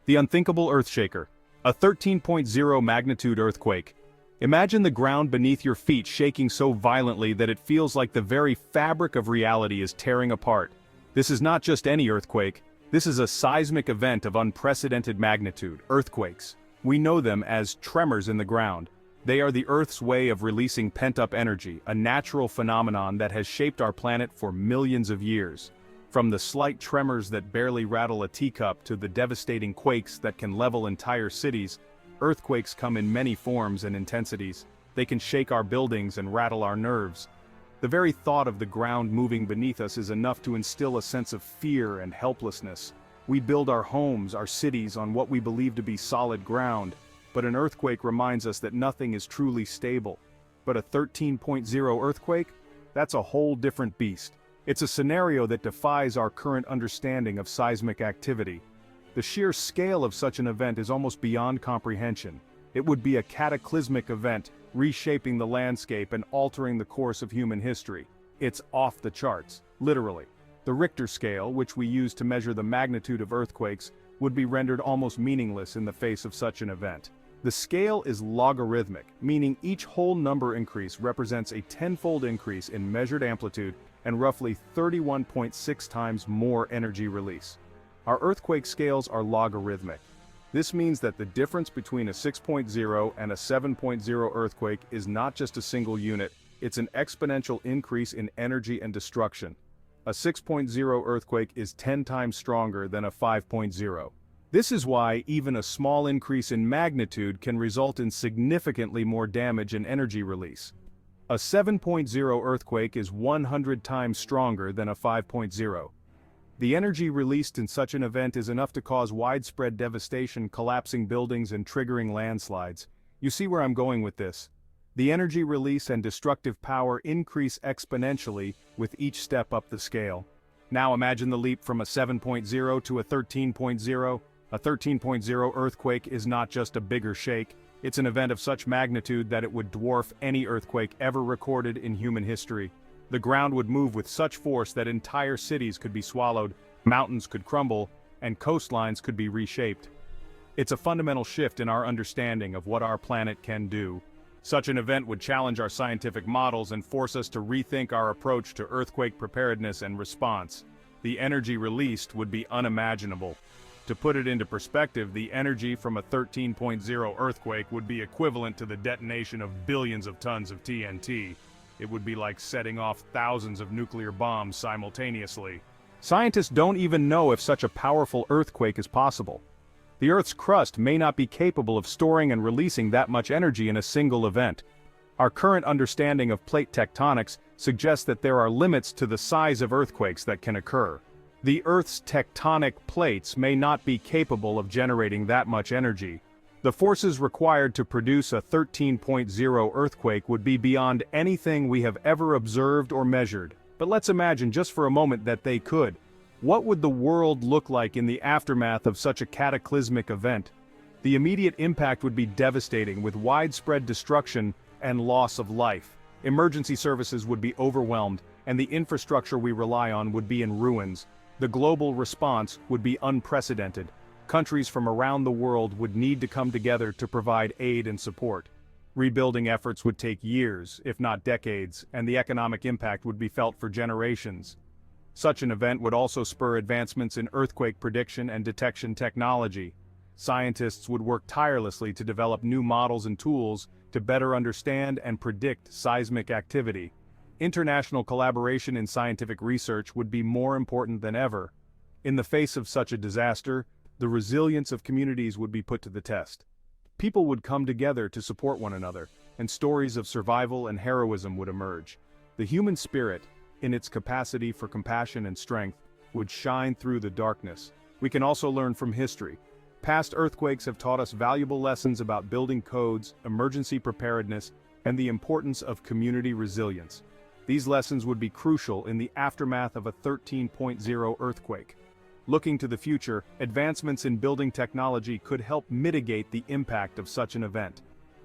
The unthinkable earthshaker. A 13.0 magnitude earthquake. Imagine the ground beneath your feet shaking so violently that it feels like the very fabric of reality is tearing apart. This is not just any earthquake, this is a seismic event of unprecedented magnitude. Earthquakes. We know them as tremors in the ground. They are the Earth's way of releasing pent-up energy, a natural phenomenon that has shaped our planet for millions of years. From the slight tremors that barely rattle a teacup to the devastating quakes that can level entire cities, earthquakes come in many forms and intensities. They can shake our buildings and rattle our nerves. The very thought of the ground moving beneath us is enough to instill a sense of fear and helplessness. We build our homes, our cities on what we believe to be solid ground, but an earthquake reminds us that nothing is truly stable. But a 13.0 earthquake? That's a whole different beast. It's a scenario that defies our current understanding of seismic activity. The sheer scale of such an event is almost beyond comprehension. It would be a cataclysmic event, reshaping the landscape and altering the course of human history. It's off the charts, literally. The Richter scale, which we use to measure the magnitude of earthquakes, would be rendered almost meaningless in the face of such an event. The scale is logarithmic, meaning each whole number increase represents a tenfold increase in measured amplitude and roughly 31.6 times more energy release. Our earthquake scales are logarithmic. This means that the difference between a 6.0 and a 7.0 earthquake is not just a single unit, it's an exponential increase in energy and destruction. A 6.0 earthquake is 10 times stronger than a 5.0. This is why even a small increase in magnitude can result in significantly more damage and energy release. A 7.0 earthquake is 100 times stronger than a 5.0. The energy released in such an event is enough to cause widespread devastation, collapsing buildings and triggering landslides. You see where I'm going with this? The energy release and destructive power increase exponentially with each step up the scale. Now imagine the leap from a 7.0 to a 13.0. A 13.0 earthquake is not just a bigger shake, it's an event of such magnitude that it would dwarf any earthquake ever recorded in human history. The ground would move with such force that entire cities could be swallowed, mountains could crumble, and coastlines could be reshaped. It's a fundamental shift in our understanding of what our planet can do. Such an event would challenge our scientific models and force us to rethink our approach to earthquake preparedness and response. The energy released would be unimaginable. To put it into perspective, the energy from a 13.0 earthquake would be equivalent to the detonation of billions of tons of TNT. It would be like setting off thousands of nuclear bombs simultaneously. Scientists don't even know if such a powerful earthquake is possible. The Earth's crust may not be capable of storing and releasing that much energy in a single event. Our current understanding of plate tectonics suggests that there are limits to the size of earthquakes that can occur. The Earth's tectonic plates may not be capable of generating that much energy. The forces required to produce a 13.0 earthquake would be beyond anything we have ever observed or measured. But let's imagine just for a moment that they could. What would the world look like in the aftermath of such a cataclysmic event? The immediate impact would be devastating, with widespread destruction and loss of life. Emergency services would be overwhelmed, and the infrastructure we rely on would be in ruins. The global response would be unprecedented. Countries from around the world would need to come together to provide aid and support. Rebuilding efforts would take years, if not decades, and the economic impact would be felt for generations. Such an event would also spur advancements in earthquake prediction and detection technology. Scientists would work tirelessly to develop new models and tools to better understand and predict seismic activity. International collaboration in scientific research would be more important than ever. In the face of such a disaster, the resilience of communities would be put to the test. People would come together to support one another, and stories of survival and heroism would emerge. The human spirit, in its capacity for compassion and strength, would shine through the darkness. We can also learn from history. Past earthquakes have taught us valuable lessons about building codes, emergency preparedness, and the importance of community resilience. These lessons would be crucial in the aftermath of a 13.0 earthquake. Looking to the future, advancements in building technology could help mitigate the impact of such an event.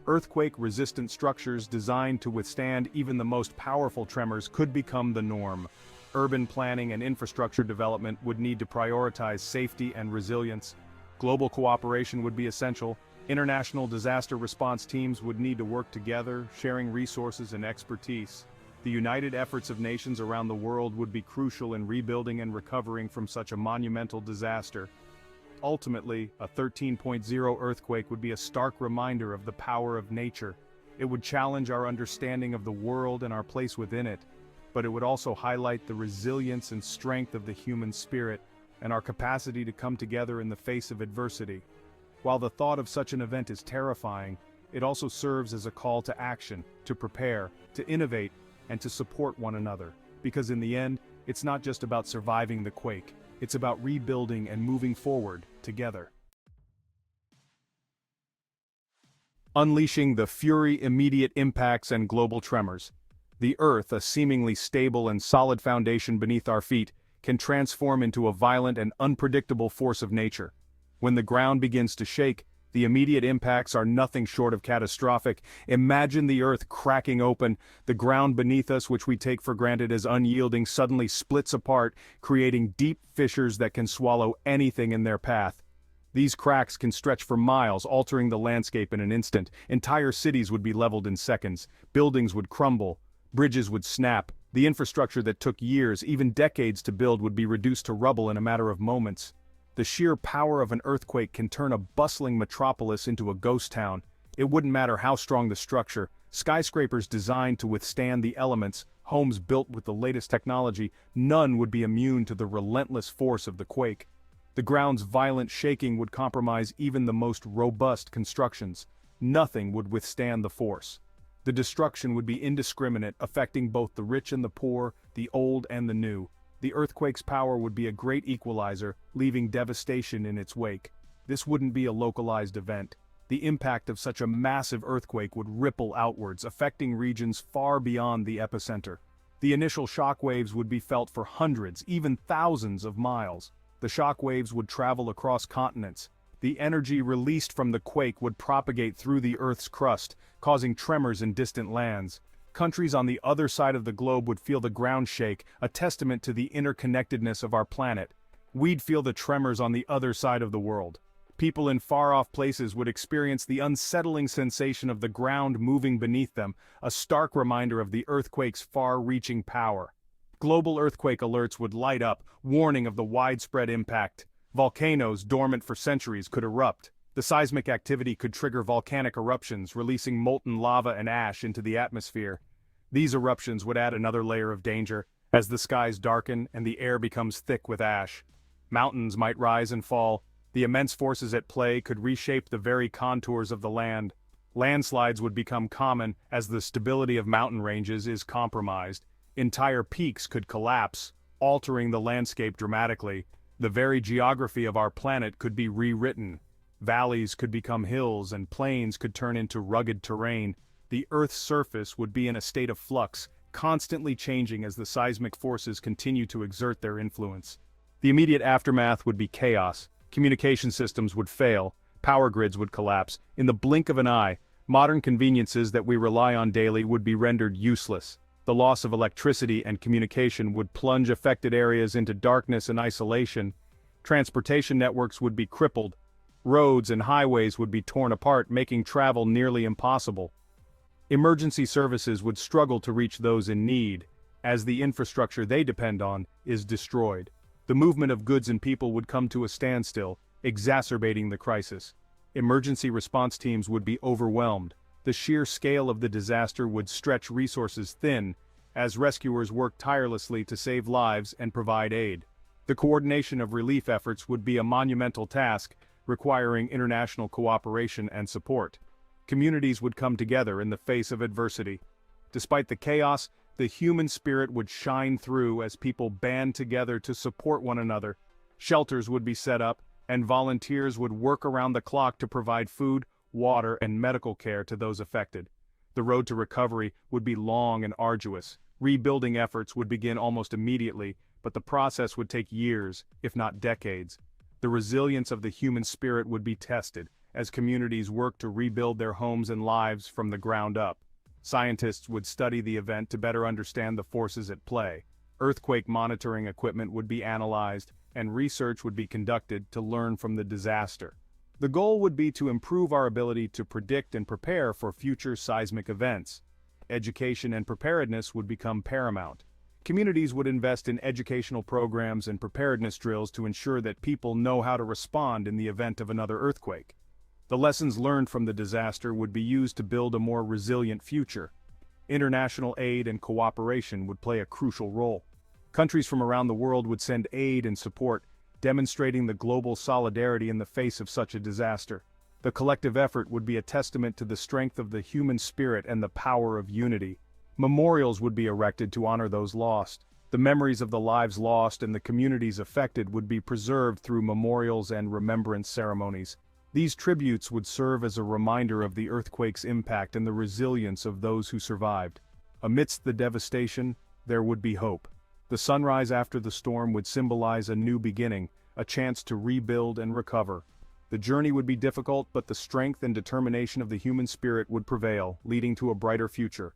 Earthquake-resistant structures designed to withstand even the most powerful tremors could become the norm. Urban planning and infrastructure development would need to prioritize safety and resilience. Global cooperation would be essential. International disaster response teams would need to work together, sharing resources and expertise. The united efforts of nations around the world would be crucial in rebuilding and recovering from such a monumental disaster. Ultimately, a 13.0 earthquake would be a stark reminder of the power of nature. It would challenge our understanding of the world and our place within it, but it would also highlight the resilience and strength of the human spirit and our capacity to come together in the face of adversity. While the thought of such an event is terrifying, it also serves as a call to action, to prepare, to innovate, and to support one another. Because in the end, it's not just about surviving the quake, it's about rebuilding and moving forward together. Unleashing the fury, immediate impacts, and global tremors. The Earth, a seemingly stable and solid foundation beneath our feet, can transform into a violent and unpredictable force of nature. When the ground begins to shake, the immediate impacts are nothing short of catastrophic. Imagine the Earth cracking open, the ground beneath us, which we take for granted as unyielding, suddenly splits apart, creating deep fissures that can swallow anything in their path. These cracks can stretch for miles, altering the landscape in an instant. Entire cities would be leveled in seconds, buildings would crumble, bridges would snap, the infrastructure that took years, even decades to build would be reduced to rubble in a matter of moments. The sheer power of an earthquake can turn a bustling metropolis into a ghost town. It wouldn't matter how strong the structure, skyscrapers designed to withstand the elements, homes built with the latest technology, none would be immune to the relentless force of the quake. The ground's violent shaking would compromise even the most robust constructions. Nothing would withstand the force. The destruction would be indiscriminate, affecting both the rich and the poor, the old and the new. The earthquake's power would be a great equalizer, leaving devastation in its wake. This wouldn't be a localized event. The impact of such a massive earthquake would ripple outwards, affecting regions far beyond the epicenter. The initial shock waves would be felt for hundreds, even thousands of miles. The shock waves would travel across continents. The energy released from the quake would propagate through the Earth's crust, causing tremors in distant lands. Countries on the other side of the globe would feel the ground shake, a testament to the interconnectedness of our planet. We'd feel the tremors on the other side of the world. People in far-off places would experience the unsettling sensation of the ground moving beneath them, a stark reminder of the earthquake's far-reaching power. Global earthquake alerts would light up, warning of the widespread impact. Volcanoes dormant for centuries could erupt. The seismic activity could trigger volcanic eruptions, releasing molten lava and ash into the atmosphere. These eruptions would add another layer of danger, as the skies darken and the air becomes thick with ash. Mountains might rise and fall. The immense forces at play could reshape the very contours of the land. Landslides would become common as the stability of mountain ranges is compromised. Entire peaks could collapse, altering the landscape dramatically. The very geography of our planet could be rewritten. Valleys could become hills and plains could turn into rugged terrain. The Earth's surface would be in a state of flux, constantly changing as the seismic forces continue to exert their influence. The immediate aftermath would be chaos. Communication systems would fail, power grids would collapse. In the blink of an eye, modern conveniences that we rely on daily would be rendered useless. The loss of electricity and communication would plunge affected areas into darkness and isolation. Transportation networks would be crippled. Roads and highways would be torn apart, making travel nearly impossible. Emergency services would struggle to reach those in need, as the infrastructure they depend on is destroyed. The movement of goods and people would come to a standstill, exacerbating the crisis. Emergency response teams would be overwhelmed. The sheer scale of the disaster would stretch resources thin, as rescuers worked tirelessly to save lives and provide aid. The coordination of relief efforts would be a monumental task, requiring international cooperation and support. Communities would come together in the face of adversity. Despite the chaos, the human spirit would shine through as people band together to support one another. Shelters would be set up, and volunteers would work around the clock to provide food, water, and medical care to those affected. The road to recovery would be long and arduous. Rebuilding efforts would begin almost immediately, but the process would take years, if not decades. The resilience of the human spirit would be tested, as communities worked to rebuild their homes and lives from the ground up. Scientists would study the event to better understand the forces at play. Earthquake monitoring equipment would be analyzed, and research would be conducted to learn from the disaster. The goal would be to improve our ability to predict and prepare for future seismic events. Education and preparedness would become paramount. Communities would invest in educational programs and preparedness drills to ensure that people know how to respond in the event of another earthquake. The lessons learned from the disaster would be used to build a more resilient future. International aid and cooperation would play a crucial role. Countries from around the world would send aid and support, demonstrating the global solidarity in the face of such a disaster. The collective effort would be a testament to the strength of the human spirit and the power of unity. Memorials would be erected to honor those lost. The memories of the lives lost and the communities affected would be preserved through memorials and remembrance ceremonies. These tributes would serve as a reminder of the earthquake's impact and the resilience of those who survived. Amidst the devastation, there would be hope. The sunrise after the storm would symbolize a new beginning, a chance to rebuild and recover. The journey would be difficult, but the strength and determination of the human spirit would prevail, leading to a brighter future.